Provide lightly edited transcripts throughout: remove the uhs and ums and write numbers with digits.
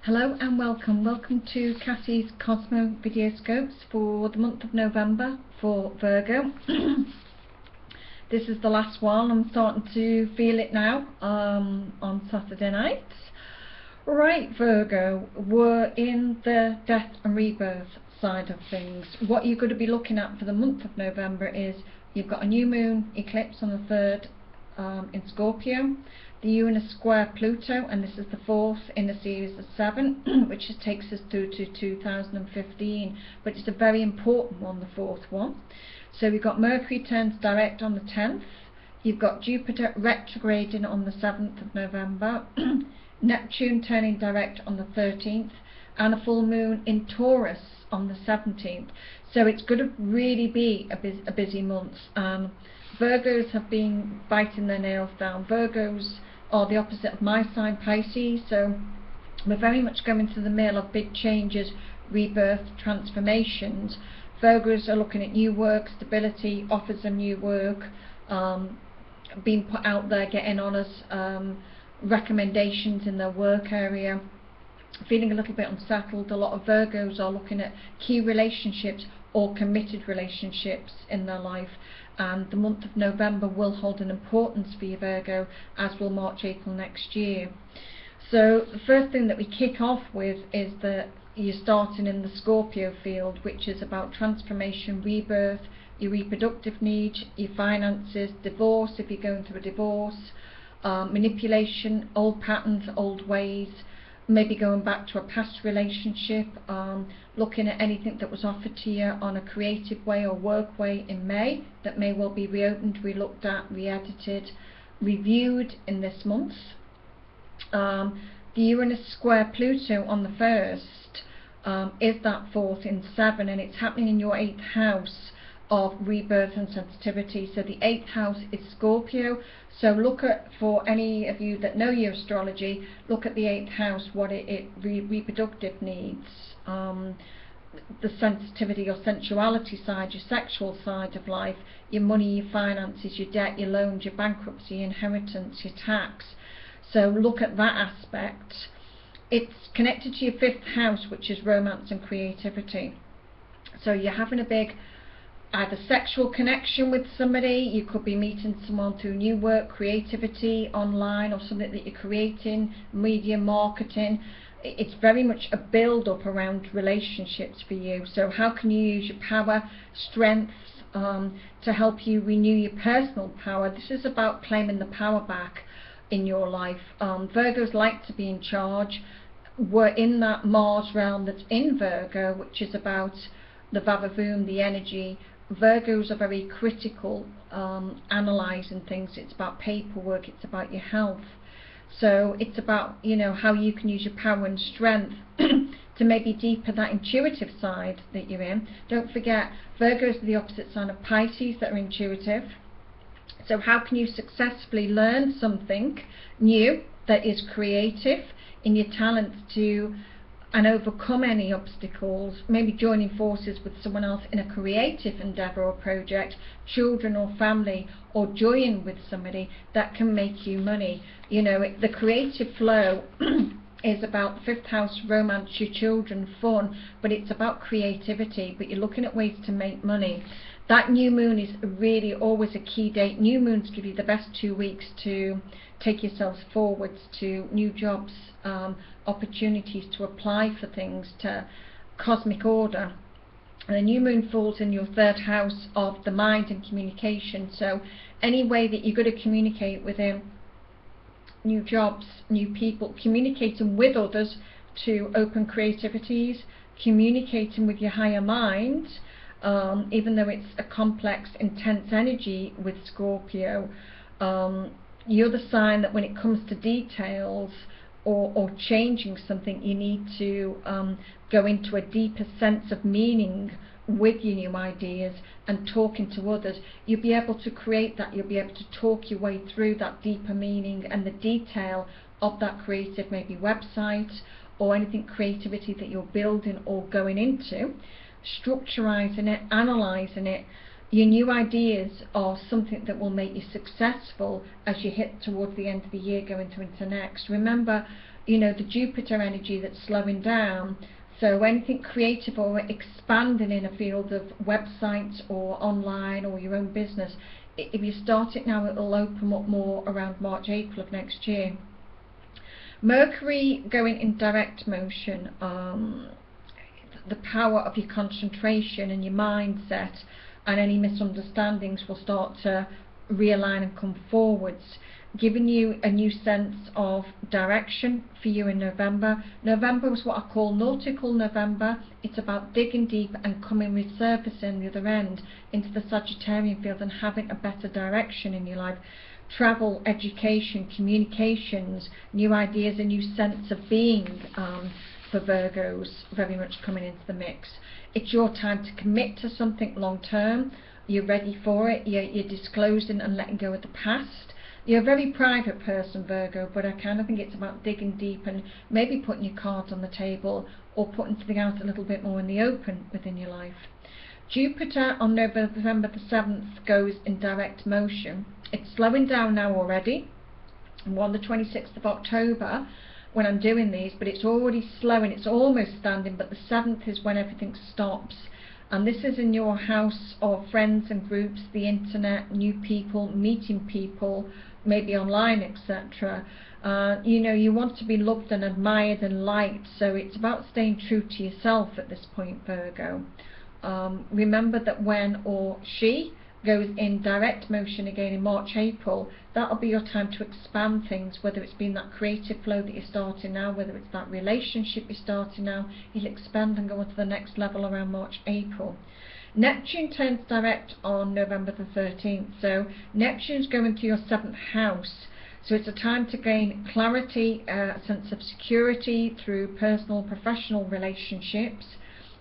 Hello and welcome to Cassie's Cosmo Videoscopes for the month of November for Virgo. This is the last one. I'm starting to feel it now on Saturday nights. Right, Virgo, we're in the death and rebirth side of things. What you're going to be looking at for the month of November is you've got a new moon eclipse on the 3rd in Scorpio, the Uranus square Pluto, and this is the 4th in a series of 7 which takes us through to 2015, but it's a very important one, the 4th one. So we've got Mercury turns direct on the 10th, you've got Jupiter retrograding on the 7th of November, Neptune turning direct on the 13th, and a full moon in Taurus on the 17th. So it's going to really be a busy month. Virgos have been biting their nails down. Virgos are the opposite of my sign, Pisces, so we're very much going through the mill of big changes, rebirth, transformations. Virgos are looking at new work, stability, offers of new work, being put out there, getting honours, recommendations in their work area, feeling a little bit unsettled. A lot of Virgos are looking at key relationships or committed relationships in their life, and the month of November will hold an importance for you, Virgo, as will March, April next year. So the first thing that we kick off with is that you're starting in the Scorpio field, which is about transformation, rebirth, your reproductive needs, your finances, divorce if you're going through a divorce, manipulation, old patterns, old ways, maybe going back to a past relationship, looking at anything that was offered to you on a creative way or work way in May that may well be reopened, re-looked at, re-edited, reviewed in this month. The Uranus square Pluto on the 1st is that 4th in 7, and it's happening in your 8th house of rebirth and sensitivity. So the 8th house is Scorpio, so look at, for any of you that know your astrology, look at the 8th house, what reproductive needs, the sensitivity or sensuality side, your sexual side of life, your money, your finances, your debt, your loans, your bankruptcy, your inheritance, your tax. So look at that aspect. It's connected to your 5th house, which is romance and creativity. So you're having a big either sexual connection with somebody, you could be meeting someone through new work, creativity, online, or something that you're creating, media, marketing. It's very much a build-up around relationships for you. So how can you use your power, strengths, to help you renew your personal power? This is about claiming the power back in your life. Virgos like to be in charge. We're in that Mars realm that's in Virgo, which is about the vavavoom, the energy. Virgos are very critical, analysing things. It's about paperwork, it's about your health. So it's about, you know, how you can use your power and strength to maybe deepen that intuitive side that you're in. Don't forget, Virgos are the opposite sign of Pisces that are intuitive. So how can you successfully learn something new that is creative in your talents to and overcome any obstacles, maybe joining forces with someone else in a creative endeavour or project, children or family, or joining with somebody that can make you money. You know, the creative flow is about the 5th house, romance, your children, fun, but it's about creativity, but you're looking at ways to make money. That new moon is really always a key date. New moons give you the best 2 weeks to take yourselves forwards to new jobs, opportunities to apply for things, to cosmic order. And the new moon falls in your 3rd house of the mind and communication. So any way that you're going to communicate within new jobs, new people, communicating with others to open creativities, communicating with your higher mind, even though it's a complex, intense energy with Scorpio. You're the sign that when it comes to details or changing something, you need to go into a deeper sense of meaning with your new ideas and talking to others. You'll be able to create that, you'll be able to talk your way through that deeper meaning and the detail of that creative, maybe website or anything creativity that you're building or going into, structurizing it, analysing it. Your new ideas are something that will make you successful as you hit towards the end of the year, going into next. Remember, you know, the Jupiter energy that's slowing down. So anything creative or expanding in a field of websites or online or your own business, if you start it now, it will open up more around March, April of next year. Mercury going in direct motion, the power of your concentration and your mindset and any misunderstandings will start to realign and come forwards, giving you a new sense of direction for you in November. November is what I call nautical November. It's about digging deep and coming resurfacing the other end into the Sagittarian field and having a better direction in your life. Travel, education, communications, new ideas, a new sense of being for Virgos very much coming into the mix. It's your time to commit to something long term. You're ready for it. You're disclosing and letting go of the past. You're a very private person, Virgo, but I kind of think it's about digging deep and maybe putting your cards on the table or putting something out a little bit more in the open within your life. Jupiter on November the 7th goes in direct motion. It's slowing down now already. I'm on the 26th of October when I'm doing these, but it's already slowing. It's almost standing, but the 7th is when everything stops. And this is in your house of friends and groups, the internet, new people, meeting people, maybe online, etc. You know, you want to be loved and admired and liked, so it's about staying true to yourself at this point, Virgo. Remember that when or she goes in direct motion again in March, April, that'll be your time to expand things, whether it's been that creative flow that you're starting now, whether it's that relationship you're starting now, you'll expand and go on to the next level around March, April. Neptune turns direct on November the 13th, so Neptune's going to your 7th house, so it's a time to gain clarity, a sense of security through personal and professional relationships.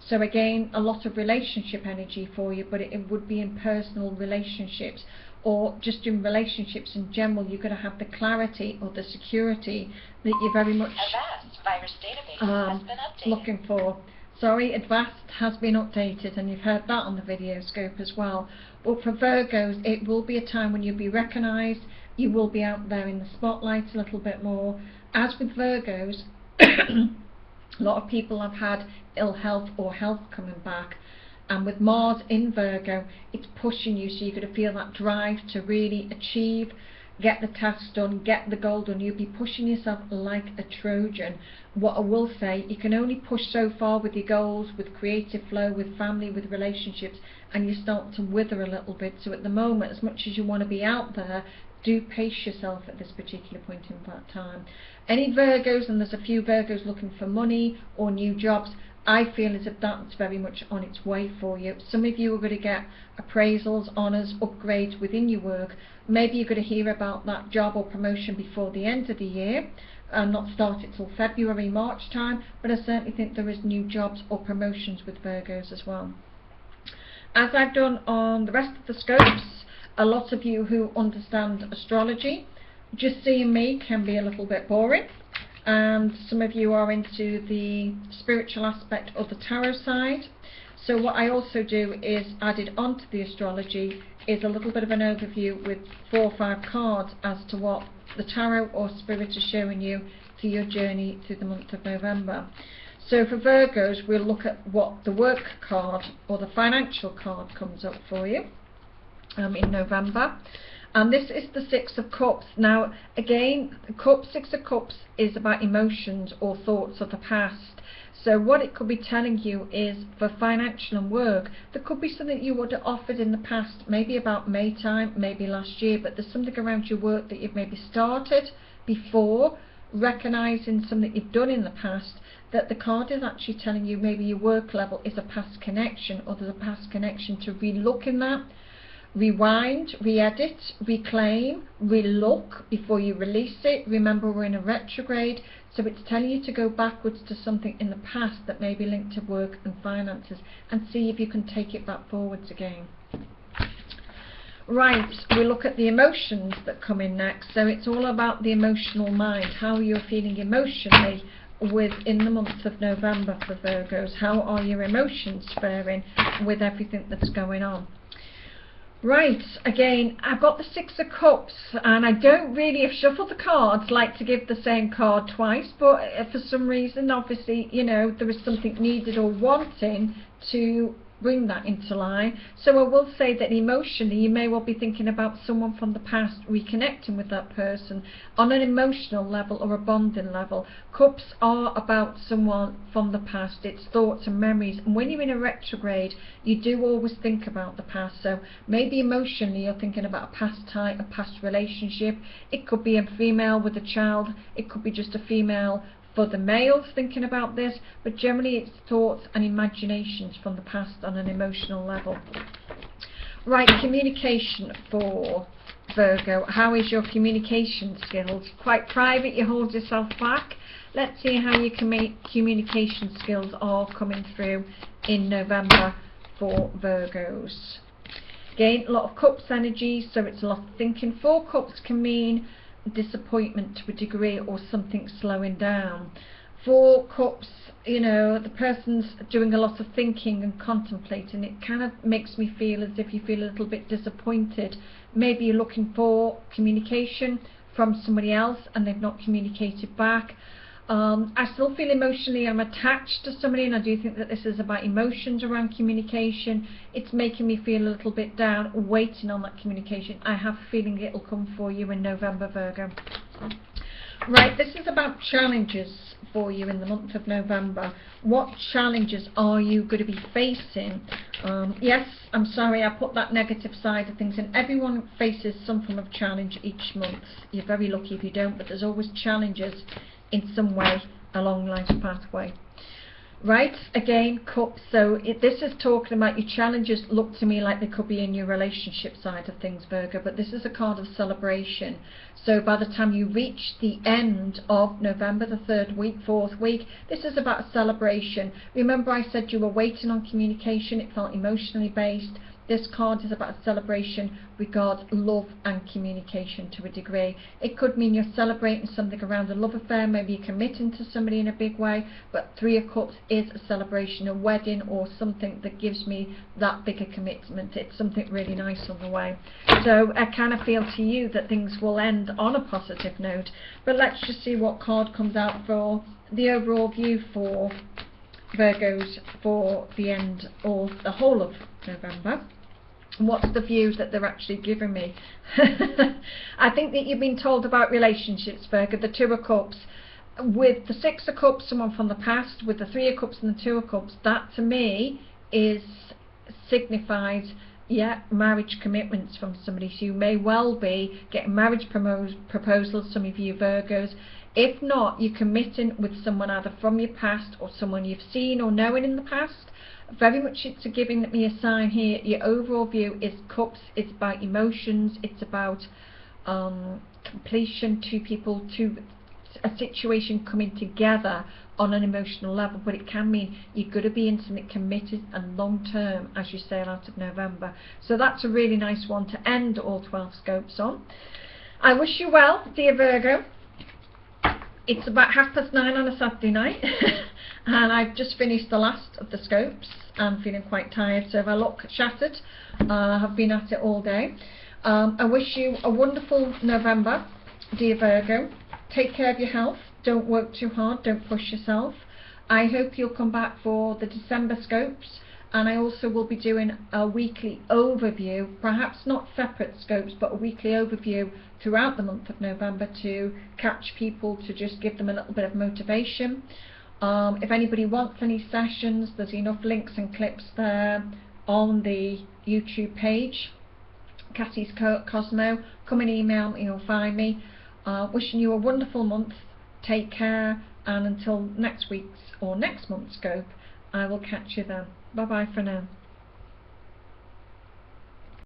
So again, a lot of relationship energy for you, but it would be in personal relationships or just in relationships in general. You're going to have the clarity or the security that you're very much looking for. Sorry, Advanced has been updated, and you've heard that on the video scope as well. But for Virgos, it will be a time when you'll be recognised, you will be out there in the spotlight a little bit more. As with Virgos, a lot of people have had ill health or health coming back, and with Mars in Virgo, it's pushing you, so you're going to feel that drive to really achieve, get the tasks done, get the goal done. You'll be pushing yourself like a Trojan. What I will say, you can only push so far with your goals, with creative flow, with family, with relationships, and you start to wither a little bit. So at the moment, as much as you want to be out there, do pace yourself at this particular point in that time. Any Virgos, and there's a few Virgos looking for money or new jobs, I feel as if that's very much on its way for you. Some of you are going to get appraisals, honours, upgrades within your work. Maybe you're going to hear about that job or promotion before the end of the year and not start it till February, March time, but I certainly think there is new jobs or promotions with Virgos as well. As I've done on the rest of the scopes, a lot of you who understand astrology, just seeing me can be a little bit boring, and some of you are into the spiritual aspect of the tarot side. So what I also do is added onto the astrology is a little bit of an overview with 4 or 5 cards as to what the tarot or spirit is showing you through your journey through the month of November. So for Virgos, we'll look at what the work card or the financial card comes up for you in November. And this is the 6 of Cups. Now again, the 6 of Cups is about emotions or thoughts of the past. So what it could be telling you is, for financial and work, there could be something you would have offered in the past, maybe about May time, maybe last year, but there's something around your work that you've maybe started before, recognising something you've done in the past, that the card is actually telling you maybe your work level is a past connection, or there's a past connection to re-look in that. Rewind, re-edit, reclaim, re-look before you release it. Remember, we're in a retrograde, so it's telling you to go backwards to something in the past that may be linked to work and finances, and see if you can take it back forwards again. Right, we look at the emotions that come in next. So it's all about the emotional mind, how you're feeling emotionally within the month of November for Virgos. How are your emotions faring with everything that's going on? Right, again, I've got the Six of Cups, and I don't really, if shuffle the cards, like to give the same card twice, but for some reason, obviously, you know, there is something needed or wanting to bring that into line. So I will say that emotionally you may well be thinking about someone from the past, reconnecting with that person on an emotional level or a bonding level. Cups are about someone from the past, it's thoughts and memories, and when you're in a retrograde you do always think about the past. So maybe emotionally you're thinking about a past time, a past relationship. It could be a female with a child, it could be just a female for the males thinking about this, but generally it's thoughts and imaginations from the past on an emotional level. Right, communication for Virgo. How is your communication skills? Quite private, you hold yourself back. Let's see how your communication skills are coming through in November for Virgos. Again, a lot of Cups energy, so it's a lot of thinking. 4 Cups can mean disappointment to a degree or something slowing down. 4 Cups, you know, the person's doing a lot of thinking and contemplating. It kind of makes me feel as if you feel a little bit disappointed. Maybe you're looking for communication from somebody else and they've not communicated back. I still feel emotionally I'm attached to somebody, and I do think that this is about emotions around communication. It's making me feel a little bit down, waiting on that communication. I have a feeling it'll come for you in November, Virgo. Right, this is about challenges for you in the month of November. What challenges are you going to be facing? Yes, I'm sorry, I put that negative side of things in. Everyone faces some form of challenge each month. You're very lucky if you don't, but there's always challenges in some way along life's pathway. Right, again, Cups. So this is talking about your challenges. Look to me like they could be in your relationship side of things, Virgo, but this is a card of celebration. So by the time you reach the end of November, the 3rd week, 4th week, this is about a celebration. Remember I said you were waiting on communication, it felt emotionally based. This card is about a celebration regards love and communication to a degree. It could mean you're celebrating something around a love affair, maybe you're committing to somebody in a big way, but 3 of Cups is a celebration, a wedding or something that gives me that bigger commitment. It's something really nice on the way. So I kind of feel to you that things will end on a positive note. But let's just see what card comes out for the overall view for Virgos for the end or the whole of November. What's the view that they're actually giving me? I think that you've been told about relationships, Virgo, the 2 of Cups. With the 6 of Cups, someone from the past, with the 3 of Cups and the 2 of Cups, that to me signifies, yeah, marriage commitments from somebody. So you may well be getting marriage proposals, some of you Virgos. If not, you're committing with someone either from your past or someone you've seen or known in the past. Very much it's giving me a sign here. Your overall view is Cups. It's about emotions. It's about completion, 2 people, a situation coming together on an emotional level. But it can mean you're going to be in something committed and long term as you sail out of November. So that's a really nice one to end all 12 scopes on. I wish you well, dear Virgo. It's about 9:30 on a Saturday night and I've just finished the last of the scopes. I'm feeling quite tired, so if I look shattered, I have been at it all day. I wish you a wonderful November, dear Virgo. Take care of your health, don't work too hard, don't push yourself. I hope you'll come back for the December scopes, and I also will be doing a weekly overview, perhaps not separate scopes, but a weekly overview throughout the month of November to catch people, to just give them a little bit of motivation. If anybody wants any sessions, there's enough links and clips there on the YouTube page, Cassie's Cosmo. Come and email me or find me. Wishing you a wonderful month. Take care, and until next week's or next month's scope, I will catch you then. Bye bye for now.